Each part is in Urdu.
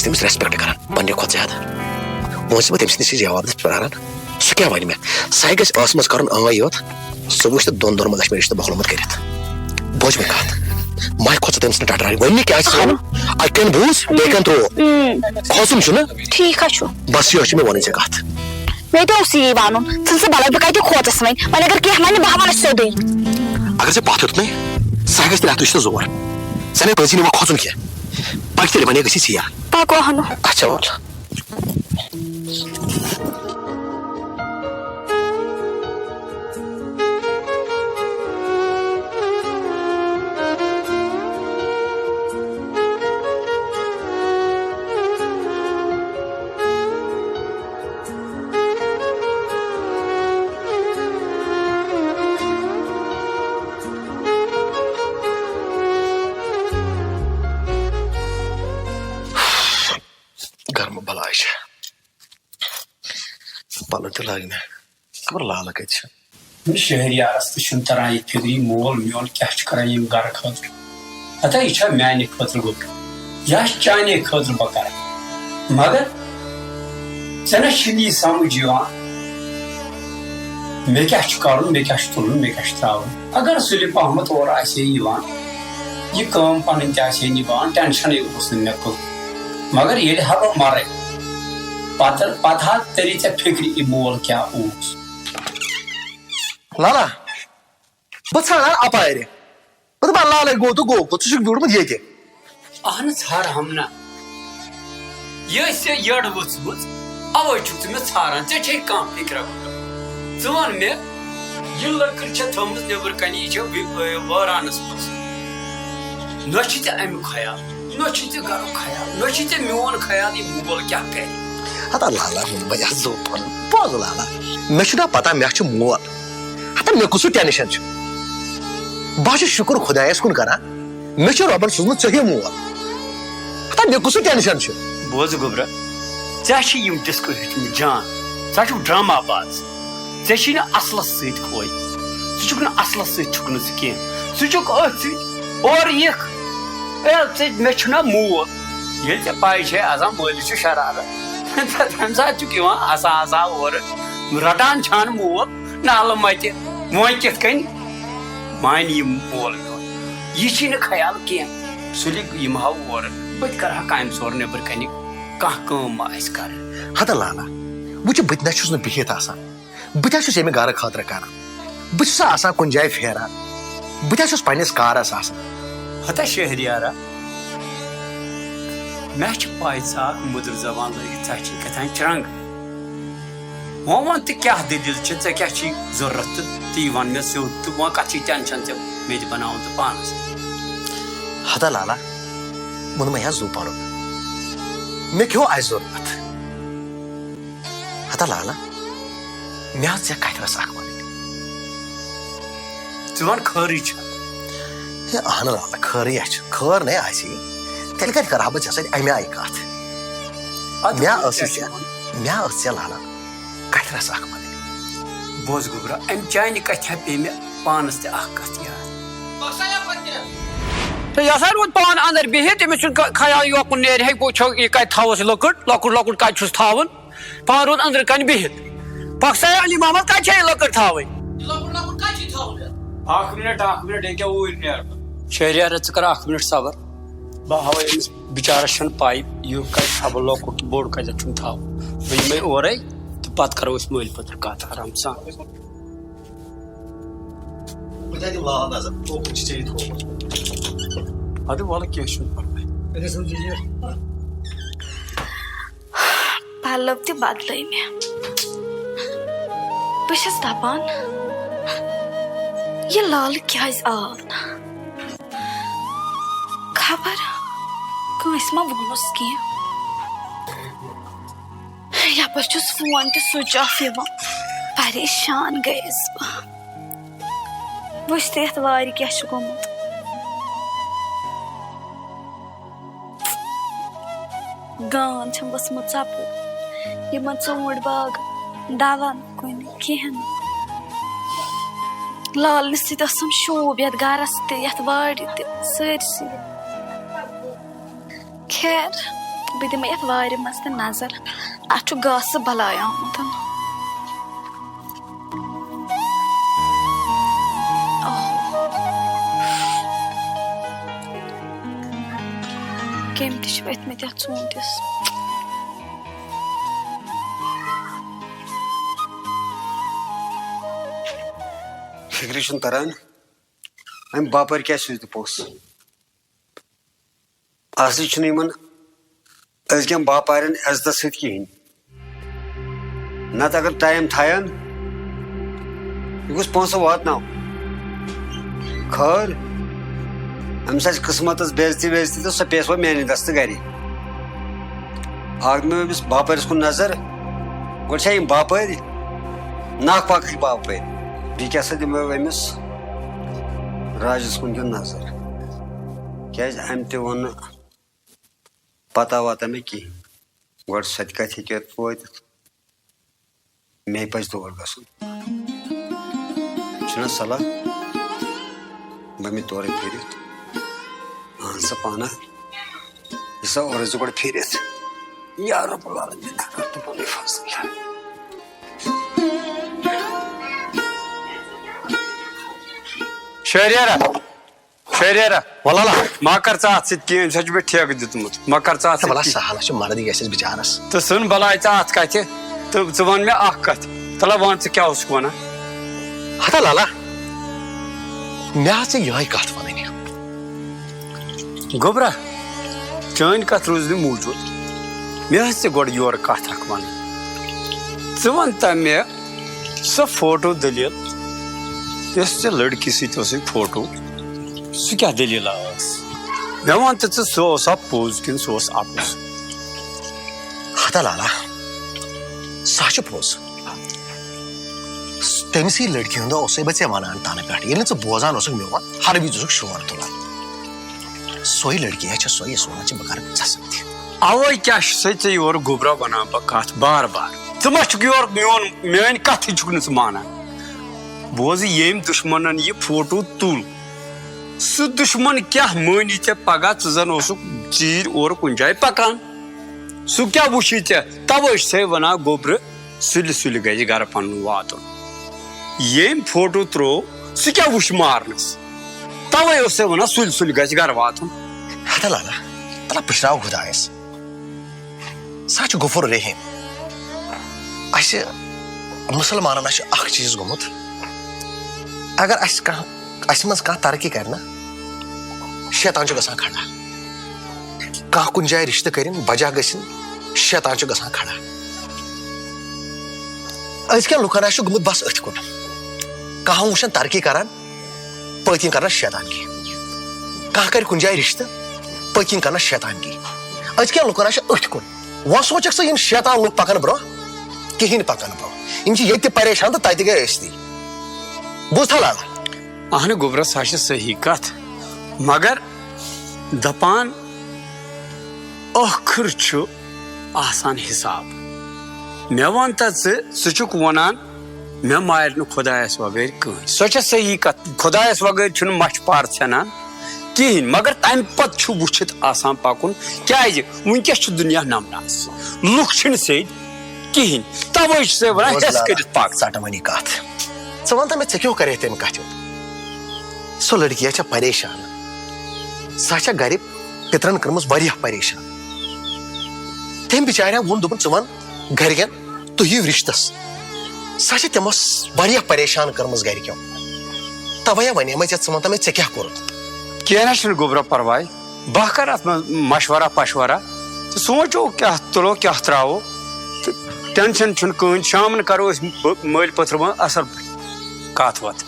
تمس ریسپیکٹ کران پنہ کھۄتہٕ زیادٕ وۄنۍ بہٕ تٔمۍ سٕنٛدِس جواب پیاران سُہ کیٛاہ وَنہِ مےٚ سُہ گژھِ ٲس منٛز کَرُن یوت سُہ وٕچھ تہٕ دۄن دۄہن منٛز آسہِ مےٚ رِشتہٕ مۄکلومُت کٔرِتھ بوٗز مےٚ کَتھ ماے کھۄت ژٕ تٔمۍ سٕنٛدِ ٹٹراے وۄنۍ مےٚ کیٛاہ چھِ وَنُن اَکہِ کَنۍ بوٗز بیٚیہِ کَنۍ ترٛوو کھوژُن چھُنہ ٹھیٖک حظ چھُ بس یہِ چھِ مےٚ وَنٕنۍ ژےٚ کَتھ مےٚ تہِ اوس یی وَنُن ژٕ ژٕ بَلَے بہٕ کَتہِ کھوژَس وۄنۍ وۄنۍ اگر کینٛہہ وَنہِ بہٕ وَنَس سیوٚدُے اگر ژےٚ پَتھ ہیوٚتنَے سُہ گژھِ تیٚلہِ اَتھ وٕچھنہٕ زور ژٕ مےٚ پٔزی نہٕ وۄنۍ کھوژُن کینٛہہ پَکہِ تیٚلہِ وَنے گٔژھی ژیر پَکو ہنو اچھا وَل گرم بلاے چھِ پَلو تہِ لاگہِ مےٚ خبر لالہٕ کَتہِ چھِ شہریارس تہِ چھُنہٕ تران یہِ فِکری مول میون کیاہ چھُ کران ییٚمہِ گرٕ خٲطرٕ ہتا یہِ چھا میانہِ خٲطرٕ گوٚمُت یا چانے خٲطرٕ بہٕ کران مگر ژےٚ نہ چھُنہٕ یہِ سمجھ یِوان مےٚ کیاہ چھُ کرُن مےٚ کیاہ چھُ تُلُن مےٚ کیاہ چھُ تراوُن اگر سُلہِ پہمتھ اورٕ آسہِ ہے یِوان یہِ کٲم پنٕنۍ تہِ آسہِ ہے نِباوان ٹینشنٕے اوس نہٕ مےٚ کٕہۭنۍ مگر ییٚلہِ ہا بہٕ مَرے پتہٕ حظ تری ژےٚ فِکرِ یہِ مول کیاہ اوس لالا بہٕ ژھانڈان اَپارِ بہٕ دَپان لالے گوٚو تہٕ گوٚو ژٕ چھُکھ بیوٗٹھمُت ییٚتہِ اہن ژھار ہمنا یہِ ٲسۍ ژےٚ یٔڈ ؤژھمٕژ اَوَے چھُکھ ژٕ مےٚ ژھاران ژےٚ چھے کانٛہہ فِکرا ژٕ وَن مےٚ یہِ لٔکٕر چھےٚ تھٲومٕژ نیٚبرٕ کَنہِ یہِ چھےٚ وٲرانَس منٛز نہ چھُے ژےٚ اَمیُک خیال نہ چھُے ژےٚ گرُک خیال نہ چھُے ژےٚ میون خیال یہِ مول کیاہ کَرِ ہتا لالا بہٕ یَتھ زوٚ پَنُن بوز لالا مےٚ چھُنہ پتہ مےٚ چھُ مول ہتا مےٚ کُس ٹینشن چھُ بہٕ چھُس شُکُر خۄدایَس کُن کران مےٚ چھُ رۄبن سوٗزمُت ژےٚ ہیوٗ مول ہتا مےٚ کُس ٹینشن چھُ بوز گوٚبرا ژےٚ چھِ یِم ڈِسکو ہیٚچھمٕتۍ جان ژٕ چھُکھ ڈراما باز ژےٚ چھی نہٕ اَصلَس سۭتۍ کھوے ژٕ چھُکھ نہٕ اَصلَس سۭتۍ چھُکھ نہٕ ژٕ کینٛہہ ژٕ چھُکھ أتھۍ سۭتۍ اورٕ یِکھ مےٚ چھُنہ مول ییٚلہِ ژےٚ پاے چھے آسان مٲلِس چھُ شرارت تَمہِ ساتہٕ چھُکھ یِوان اَسان اورٕ رٹان چھانہٕ مول نالہٕ مَتہِ وۄنۍ کِتھ کٔنۍ مانہِ یہِ مول میون یہِ چھی نہٕ خیال کینٛہہ سُلہِ یِم ہا اورٕ بہٕ تہِ کرٕ ہا کامہِ ژور نیٚبرٕ کَنہِ کانٛہہ کٲم ما آسہِ کَرٕنۍ ہتا لالا وٕچھ بہٕ تہِ نہ چھُس نہٕ بِہِتھ آسان بہٕ تہِ چھُس ییٚمہِ گرٕ خٲطرٕ کران بہٕ چھُس آسان کُنہِ جایہِ پھیران بہٕ تہِ چھُس پننِس کارس آسان ہتا شہریارا مےٚ چھِ پاے ژٕ اکھ مٔدٕر زبان لٲگِتھ ژےٚ چھِ کیٛاہ تام چرٛنٛگ وۄنۍ وَن تہِ کیٛاہ دٔلیٖل چھِ ژےٚ کیٛاہ چھی ضروٗرت تہٕ تی وَن مےٚ سیوٚد تہٕ وۄنۍ کَتھ چھی ٹٮ۪نشَن ژےٚ مےٚ تہِ بَناوُن تہٕ پانَس ہتا لالا ووٚنمَے حظ زوٗ پَرُن مےٚ کھیوٚو اَسہِ ضوٚرتھ ہتا لالا مےٚ حظ ژےٚ کَتھِ رَس اکھ وَنٕنۍ ژٕ وَن خٲرٕے چھا ہے اہن لالا خٲرٕے چھِ خٲر نے آسہِ تیٚلہِ کَتہِ کَرٕ ہا بہٕ ژےٚ سۭتۍ اَمہِ آیہِ کَتھ مےٚ ٲسٕے ژےٚ لالا کَتھِ رَس اکھ وَنٕنۍ بوز گوٚبرا اَمہِ چانہِ کَتھِ پیٚیہِ مےٚ پانَس تہِ اکھ کَتھ یاد تہٕ یہِ ہسا روٗد پانہٕ اَنٛدر بِہِتھ تٔمِس چھُنہٕ خیال یوکُن نیرِ ہے وٕچھو یہِ کَتہِ تھاووس لۄکُٹ لۄکُٹ لۄکُٹ کَتہِ چھُس تھاوُن پانہٕ روٗد أنٛدرٕ کَنہِ بِہِتھ پۄکسایا علی محمد کَتہِ چھے یہِ لٔکٕر تھاوٕنۍ اکھ مِنٹ ییٚکیٛاہ اوٗرۍ نیرٕ بہٕ شہریارا ژٕ کر اکھ مِنٹ صبر بہٕ ہاوے أمِس بِچارس چھنہٕ پاے یہِ کَتہِ تھاوٕ بہٕ لۄکُٹ تہٕ بوٚڑ کَتٮ۪تھ چھُم تھاوُن بہٕ یِمے اورے تہٕ پتہٕ کرو أسۍ مٲلۍ پٔتٕر کَتھ آرام سان اَدٕ وَلہٕ کیٚنٛہہ چھُنہٕ پرواے پَلو تہِ بدلٲے مےٚ بہٕ چھَس دَپان یہِ لالہٕ کیٛازِ آو نہٕ خبر کٲنٛسہِ ما ووٚنُس کینٛہہ یپٲرۍ چھُس فون تہِ سُچ آف یِوان پریشان گٔیَس بہٕ وٕچھ تہٕ یَتھ وارِ کیٛاہ چھُ گوٚمُت گانٛد چھَم ؤژھمٕژ ژَپُر یِمن ژوٗنٛٹھۍ باغ دوا نہٕ کُنہِ کِہیٖنۍ نہٕ لالنہِ سۭتۍ ٲسٕم شوٗب یَتھ گرس تہِ یَتھ وارِ تہِ سٲرسٕے خیر بہٕ دِمہٕ یَتھ وارِ منٛز تہِ نظر اَتھ چھُ گاسہٕ بَلاے آمُت کیٚمۍ تہِ چھِ ؤتھمٕتۍ یَتھ ژوٗنٛٹھِس فکری چھُنہٕ تران امہِ باپٲرۍ کیٛازِ سوٗزِ نہٕ پوٚژھ اصلی چھُنہٕ یِمن أزکٮ۪ن باپارٮ۪ن عزتس سۭتۍ کِہیٖنۍ نتہٕ اگر ٹایم تھاون یہِ گوٚژھ پونٛسہٕ واتناوُن خٲر أمِس آسہِ قٕسمتس بےعزتی ویزتی تہٕ سۄ پیٚیَس وۄنۍ میانہِ دستہٕ گرِ اکھ دِمو أمِس باپٲرِس کُن نظر گۄڈٕ چھا یِم باپٲرۍ ناک پاکٕکۍ باپٲرۍ بیٚیہِ کیٛاہ سا دِمو أمِس راجس کُن تہِ نظر کیٛازِ أمۍ تہِ ووٚن نہٕ پتہ وتہ مےٚ کِہیٖنۍ گۄڈٕ سۄ تہِ کتھ ہیٚکہِ یوٚت وٲتِتھ مے پزِ تور گژھُن چھُنہ صلح بہٕ مےٚ تورے پھیٖرِتھ اہن سا پانہ یہِ سا اورٕ ٲسۍ زِ گۄڈٕ پھیٖرِتھ یا رب العالمین کر تہٕ بولے فضل شریرا وَلالہ ما کر ژٕ اتھ سۭتۍ کینٛہہ أمۍ سا چھُ مےٚ ٹھیکہٕ دیُتمُت ما کر ژٕ اتھ وَلہ سۭتۍ سہل چھُ مردی گژھٮ۪س بِچارس تہٕ ژھٕن بلاے ژٕ اتھ کتھِ تہٕ ژٕ وَن مےٚ اکھ کتھ تلہ وَن ژٕ کیٛاہ اوسُکھ وَنان ہتا لالا مےٚ حظ ژےٚ یِہے کتھ وَنٕنۍ گوٚبرا چٲنۍ کتھ روٗز نہٕ موٗجوٗد مےٚ ٲس ژےٚ گۄڈٕ یورٕ کتھ اکھ وَنٕنۍ ژٕ وَن تا مےٚ سۄ فوٹو دٔلیٖل یۄس ژےٚ لڑکی سۭتۍ اوسُے فوٹو سُہ کیٛاہ دٔلیٖلا ٲس مےٚ وَن تہٕ ژٕ سُہ اوسا پوٚز کِنہٕ سُہ اوس اَپُز ہتا لالا سُہ چھُ پوٚز تٔمسٕے لڑکی ہُنٛد اوسے بہٕ ژےٚ وَنان تنہٕ پٮ۪ٹھ ییٚلہِ نہٕ ژٕ بوزان اوسُکھ میون ہر وِزِ اوسُکھ شور تُلان سۄے لڑکیہ چھےٚ سۄے یۄس وَنان چھِ بہٕ کَرٕ ژےٚ سۭتۍ اوے کیٛاہ چھُسے ژےٚ یورٕ گوٚبرا وَنان بہٕ کتھ بار بار ژٕ ما چھُکھ یورٕ میٲنۍ کتھٕے چھُکھ نہٕ ژٕ مانان بوزٕ ییٚمۍ دُشمنن یہِ فوٹو تُل سُہ دُشمن کیٛاہ مٲنی ژےٚ پگاہ ژٕ زن اوسُکھ ژیٖرۍ اورٕ کُنہِ جایہِ پکان سُہ کیٛاہ وٕچھی ژےٚ توے چھسے ونان گوٚبرٕ سُلہِ سُلہِ گژھِ گرٕ پنُن واتُن ییٚمۍ فوٹو ترٛوو سُہ کیٛاہ وٕچھ مارنس توے اوسے ونان سُلہِ سُلہِ گژھِ گرٕ واتُن ہتا لالا تلہ پٔشراو خۄدایس سُہ چھُ غفور رحیٖم اسہِ مُسلمانن چھُ اکھ چیٖز گوٚمُت اگر اسہِ منٛز کانٛہہ ترقی کرِ نا شیطان چھُ گژھان کھڑا کانٛہہ کُنہِ جایہِ رِشتہٕ کٔرِنۍ بجا گٔژھِنۍ شیطان چھُ گژھان کھڑا أزکٮ۪ن لُکن چھُ گوٚمُت بس أتھۍ کُن کانٛہہ وٕچھن ترقی کران پٔتۍ کِنۍ کرنس شیطانگی کانٛہہ کرِ کُنہِ جایہِ رِشتہٕ پٔتۍ کِنۍ کرنس شیطانگی أزکٮ۪ن لُکن چھُ أتھۍ کُن وۄنۍ سونٛچکھ ژٕ یِم شیطان لُکھ پکن برونٛہہ کہیٖنۍ نہٕ پکن برونٛہہ یِم چھِ ییٚتہِ تہِ پریشان تہٕ تتہِ گٔے ٲستی بوٗزتھا لالا اہنہِ گوٚبرا سۄ چھِ صحیح کتھ مگر دپان ٲخٕر چھُ آسان حساب مےٚ وَن تا ژٕ چھُکھ ونان مےٚ مارِ نہٕ خۄدایس وغٲر کٕہٕنۍ سۄ چھےٚ صحیح کتھ خۄدایس وغٲر چھُنہٕ مچھِ پار ژھٮ۪نان کہیٖنۍ مگر تمہِ پتہٕ چھُ وٕچھِتھ آسان پکُن کیازِ وُنکیٚس چھُ دُنیا نمناس لُکھ چھِنہٕ سیٚدۍ کہیٖنۍ توے چھُسے ونان ہٮ۪س کٔرِتھ پک ژٹہٕ وۄنۍ یہِ کتھ ژٕ وَن تا مےٚ ژےٚ کیٛاہ کرے تمہِ کتھِ سۄ لڑکیہ چھےٚ پریشان سۄ چھےٚ گرِ پِترن کٔرمٕژ واریاہ پریشان تٔمۍ بِچارٮ۪ن ووٚن دوٚپُن ژٕ وَن گرِکٮ۪ن تُہۍ یِیِو رِشتس سۄ چھےٚ تِمو واریاہ پریشان کٔرمٕژ گرِکٮ۪و توے ونے مےٚ ژےٚ ژٕ وَن تا مےٚ ژےٚ کیٛاہ کوٚرُتھ کینٛہہ نہ چھُنہٕ گوٚبرا پرواے بہٕ کرٕ اتھ منٛز مشورہ پشورہ تہٕ سونٛچو کیٛاہ تُلو کیٛاہ تراوو تہٕ ٹینشن چھُنہٕ کٕہٕنۍ شامن کرو أسۍ مٲلۍ پٔتھر وۄنۍ اصل پٲٹھۍ کتھ وتھ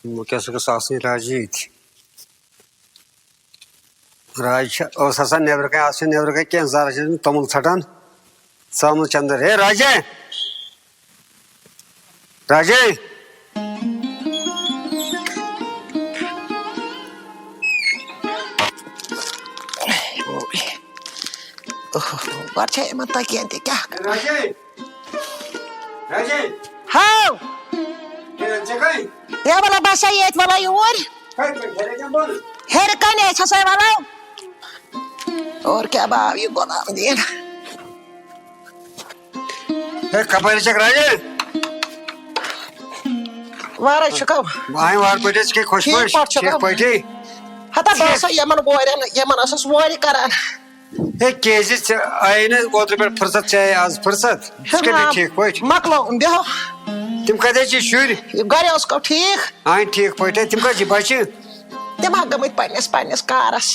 وٕنکیٚس گٔژھ آسٕنۍ راجی ییٚتہِ راج چھِ ٲس آسان نیبرٕ کَنۍ آز چھِ نیبرٕ کَنۍ کینٛہہ زارا چھِ توٚمُل ژھٹان ژامنہٕ چندر ہے راجے راجے گۄڈٕ چھےٚ یِمن تٔکین تہِ کیٛاہ راجے راجے ہاو ہے یا والا بسا یت والا یور ہر کنے چھسے والا اور کیا باو یہ غلام دین کپر چک راجے وارا چکو آئیں وار پٹس کے خوش ٹھیک پاٹ چکو پٹی ہتا باسا یمن بورن یمن اسس واری کران ہے کیزس آئی نا اوتر پہ فرصت چاہے آج فرصت اس کے بھی ٹھیک پٹ مکلو بیہو تم کتے چی شر گھر اس کو ٹھیک آئیں ٹھیک پٹے تم کت بچہ تم گمت پنس کارس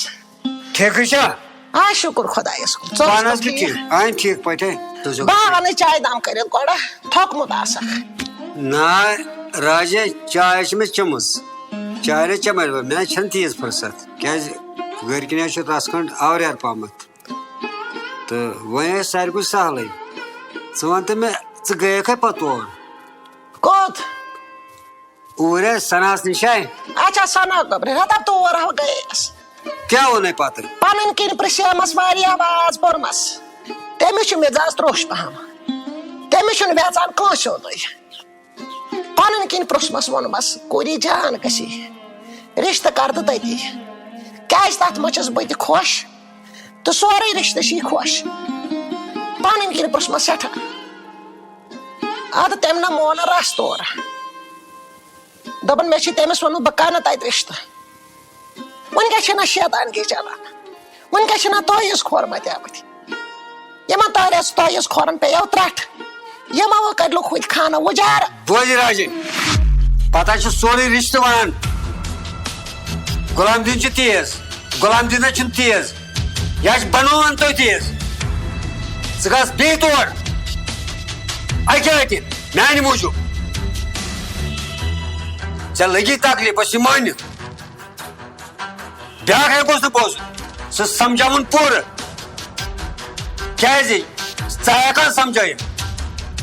ٹھیک چا ہاں شکر خدایس کن پانس بھی ٹھیک آئیں ٹھیک پٹے باون چائے دام کرت گوڑا تھوکمت آسک نا راجے چائے میں چمس چائے چمر میں چھن تیز فرصت کیاز گھر کن رس کھنڈ آوریار پامت تو وے سارے سہل ثہ ون تو میں گیک پتہ اور کوت اور سناس نش اچھا سنا گبر ہتا تور گیس کیا ونے پتہ پن کن پرسیمس واریاہ آواز پورمس تمس مزاج تروش پہم تمس ویژان کانس پن کن پرسمس وونمس کوری جان گسی رشتہ کر تو تتی کیاز تک مچس بہ تہ خوش تو سورے رشتہ چھ خوش پن کن پرسمس سٹھا اد تم نہ مون رس تور دپن مے تمس وون بہ کر تت رشتہ ون گھنا شیطانگی چلان ون گھنا تیس کھورمت آمت یمن تاریس تیس کھورن پیو ترٹ یمو کر لوگ خود کھانا وجار بوجھ راجے پتہ سورے رشتہ ونان غلام دین تیز غلام دینا چھ تیز یہ بنوان تو تیز ثہ گھس بی تور اکہ لٹہ میانہ موجود ے لگی تکلیف بس یہ مانت بیاکھ ہیکوس نہ بوزن سہ سمجھاون پور کیازِ ژٕ ہیکان سمجھٲیِتھ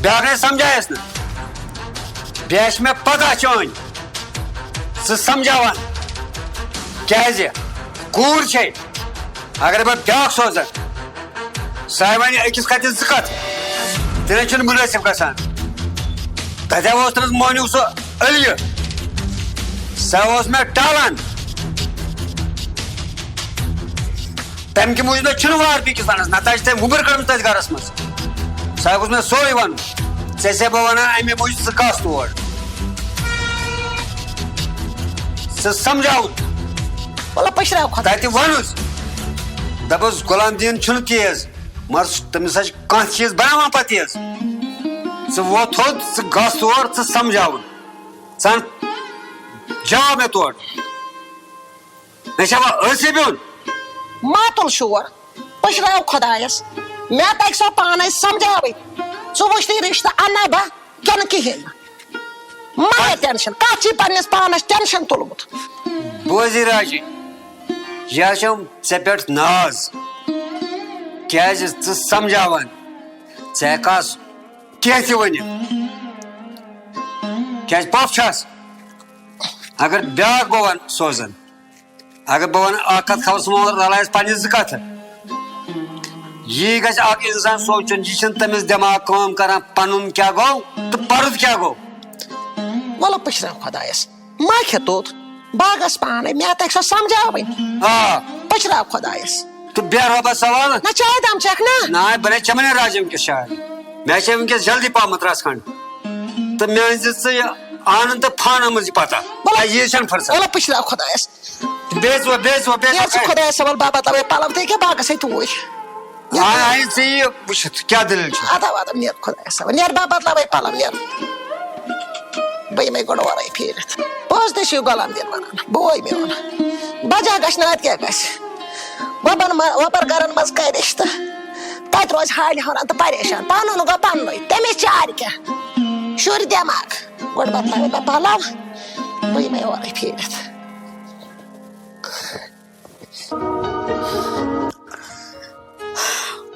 بیاکھ نے سمجھایس نا بیٚیہِ چھِ مےٚ پتہ چٲنۍ ژٕ سمجھاوان کیازِ کوٗر چھے اگر بہٕ بیاکھ سوزکھ سۄ وَنہِ أکِس کتھِ زٕ کتھٕ تیٚلے چھُنہٕ مُنٲسِب گژھان تتہِ اوس تٔمِس مٲنِو سُہ عٔلیہِ سۄ اوس مےٚ ٹالان تمہِ کہِ موٗجوٗب چھُنہٕ وار بیٚکِس ونس نتہٕ چھِ تٔمۍ وُبر کٔڑمٕژ تتہِ گرس منٛز سۄ گوٚژھ مےٚ سورُے ونُن ژےٚ چھے بہٕ ونان امی موٗجوٗب ژٕ کھس تور ژٕ سمجھاوُن ولا پشراو خدا تتہِ ونُس دپُس غلام دیٖن چھُنہٕ تیز مگر تٔمِس چھِ کانٛہہ چیٖز بناوان پتہٕ تیز ژٕ ووت تھوٚد ژٕ گژھ تور ژٕ سمجھاوُن ژٕ ان جاو مےٚ تورٕ مےٚ چھا وۄنۍ ٲسٕے بِہُن ماتل شور پشراو خدایس مے تک سو پانے سمجھاوی ژٕ وٕچھ تہٕ رشتہ انا بہ کِنہٕ کِہیٖنۍ مہ ٹینشن کتھ چھی پننس پانس ٹینشن تُلمُت بوزی راجی یہ چھم ژےٚ پٮ۪ٹھ ناز کیازِ ژٕ سمجھاوان ژٕ ہیکہس کینٛہہ تہِ ؤنِتھ کیازِ پۄپھ چھس اگر بیاکھ بہٕ ون سوزن اگر بہٕ ونہٕ اکھ کتھ خبر سُہ رلایس پننہِ زٕ کتھٕ یی گژھِ اکھ انسان سونچُن یہِ چھُنہٕ تٔمِس دٮ۪ماغ کٲم کران پنُن کیاہ گوٚو تہٕ پرُد کیاہ گوٚو ولا پشراو خدایس ما کھے توت باغس پانے مے تک سو سمجھاوی آ پشراو خدایس تہٕ بیٚہہ رۄبس سوال نہ چائے دام چکھ نا نا بلے چمنے راجے ونکس شاید مےٚ چھے ونکس جلدی پہمت رس کھنڈ تہٕ مےٚ أنۍ زِ ژٕ یہِ آنن تہٕ پھانن منٛز یہِ پتہ یہِ چھنہٕ فرصت ولا پشراو خدایس بیٚیہِ یہ ژٕ خدایس سوال بابا تبے پلو تہ کیا باغس توٗرۍ آئی ژٕ یہِ وٕچھِتھ کیٛاہ دٔلیٖل چھِ ادا ودا نیر خدایس سوال نیر بابا تبے پلو نیر بھائی میں گوڑ ورائی پھیرت پوز تہ چھُ غلام دین ونان بوے میون بجا گژھِ نہ کیا گژھِ وبر گرن مز کر رشتہ تت روز حالہِ ہونان تو پریشان پنن گو پننُے تٔمِس چارِ کیٛاہ شُرۍ دٮ۪ماغ گۄڈٕ بدلاوے مےٚ پلو بھائی میں ورائی پھیرت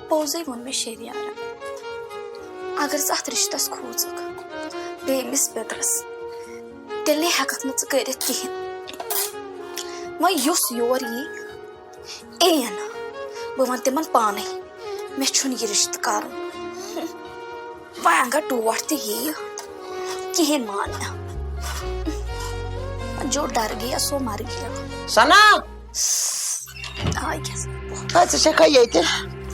پوزے وون مے شریار اگر ژٕ اتھ رشتس کھوژکھ بیٚیہِ أمِس پیٚترس تیٚلے ہیٚککھ نہٕ ژٕ کٔرِتھ کِہیٖنۍ وۄنۍ یُس یور یی نہٕ بہٕ ونہٕ تِمن پانے مےٚ چھُنہٕ یہِ رشتہٕ کرُن وۄنۍ اگر ٹوٹھ تہِ یِیہِ کِہیٖنۍ مان نہٕ جو ڈر گیا سو مر گیا. سنا آئی کیسے؟ ژٕ چھکھا ییٚتہِ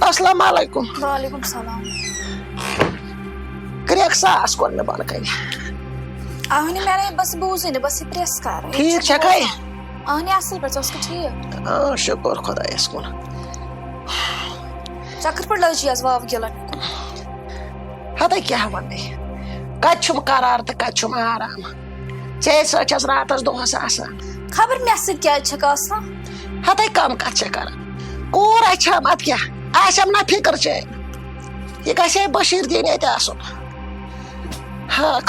السلام علیکم وعلیکم السلام. کرٛیکھ ساس کوٚر مےٚ بۄنہٕ کَنہِ آہنی میں نے بس بوزٕنۍ بس یہ پریس کر. ٹھیٖک چھکھا آہنی اصل پٲٹھۍ ژٕ اوسکھٕ ٹھیٖک؟ شُکُر خۄدایَس کُن. ژےٚ کِتھ پٲٹھۍ لٲجی آز واو گِلن؟ ہتَے کیٛاہ وَنَے کَتہِ چھُم قرار تہٕ کَتہِ چھُم آرام. ژےٚ سۭتۍ چھَس راتَس دۄہَس آسان. خبر مےٚ سۭتۍ کیٛازِ چھکھ آسان؟ ہتَے کَم کَتھ چھےٚ کران. کوٗر اَچھا اَدٕ کیٛاہ آسٮ۪م نہ فِکر چٲنۍ یہِ گژھِ ہے بٔشیٖر دیٖن ییٚتہِ آسُن.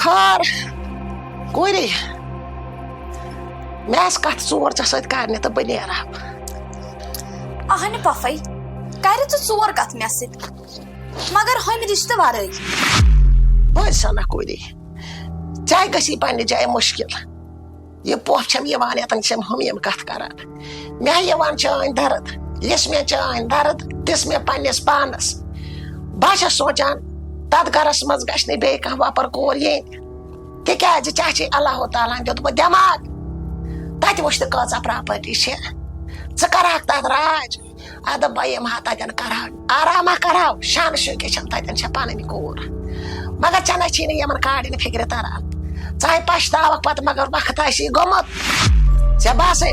خار کوٗری مےٚ آسہٕ کَتھ ژور ژےٚ سۭتۍ کَرنہِ تہٕ بہٕ نیرٕ. آہنہِ پۄفے کَرِ ژٕ ژور کتھ مےٚ سۭتۍ مگر ہُمہِ رِشتہٕ ورٲے. بٔے سَنا کوٗری ژےٚ گژھی پنٛنہِ جایہِ مُشکِل. یہِ پۄپھ چھَم یِوان ییٚتٮ۪ن چھَم ہُم یِم کَتھ کران. مےٚ یِوان چٲنۍ درد یُس مےٚ چٲنۍ درد دِژ مےٚ پنٛنِس پانس. بہٕ چھَس سونٛچان تتھ گرس منٛز گژھِ نہٕ بیٚیہِ کانٛہہ وۄپر کوٗر یِنۍ تِکیٛازِ ژےٚ چھے اللہ تعالیٰ ہن دیُتمُت دٮ۪ماغ. تتہِ وٕچھ تہٕ کۭژاہ پراپرٹی چھِ ژٕ کرہاکھ تتھ راج. ادٕ بہٕ یِمہٕ ہا تتٮ۪ن کرہا آرامہ کرہاو شانہٕ شوٗکہِ چھم تتٮ۪ن چھےٚ پنٕنۍ کوٗر. مگر ژےٚ نہ چھی نہٕ یِمن کاڑٮ۪ن فِکرِ تران. ژٕ ہَے پشتاوکھ پتہٕ مگر وقت آسی گوٚمُت. ژےٚ باسے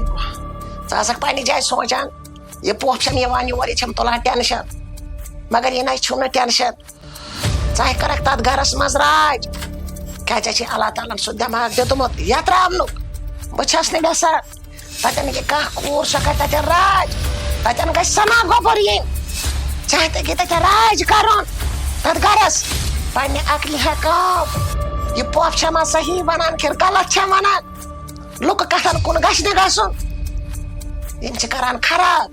ژٕ آسکھ پننہِ جایہِ سونٛچان یہِ پۄپھ چھم یِوان یور یہِ چھم تُلان ٹٮ۪نشن مگر یہِ نَے چھُم نہٕ ٹٮ۪نشن. ژٕ ہَے کرکھ تتھ گرس منٛز راج کیٛازِ ژےٚ چھے اللہ تعالیٰ ہن سُہ دٮ۪ماغ دیُتمُت یتھ راونُک. بہٕ چھس نہٕ یژھان تتٮ۪ن یہِ کانٛہہ کوٗر سۄ کرِ تتٮ۪ن راج. تتٮ۪ن گژھِ سنا گۄبُر یِنۍ. ژےٚ تگی تتٮ۪ن راج کرُن تتھ گرس پننہِ عقلہِ ہا کٲم. یہِ پۄپھ چھےٚ ما صحیح ونان کِنہٕ غلط چھےٚ ونان. لُکہٕ کتھن کُن گژھِ نہٕ گژھُن. یِم چھِ کران خراب.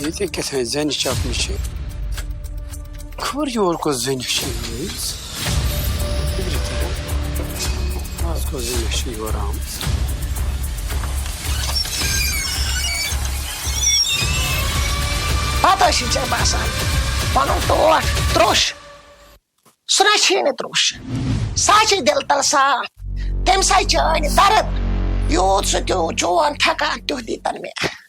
ییٚتہِ کیٛاہتانۍ زَنہِ چپنہِ چھِ خبر یور کۄس زٔنۍ چھِ آمٕژ. آز کۄس زٔنۍ چھِ یور آمٕژ. پتہٕ ٲسی ژےٚ باسان پنُن ٹوٹھ تروٚش. سُہ نہ چھُے نہٕ تروٚش سُہ چھِ دِل تل صاف. تٔمۍ سٕے چٲنۍ درد یوٗت سُہ تیوٗت چون ٹھیکان تیُتھ دی تن مےٚ.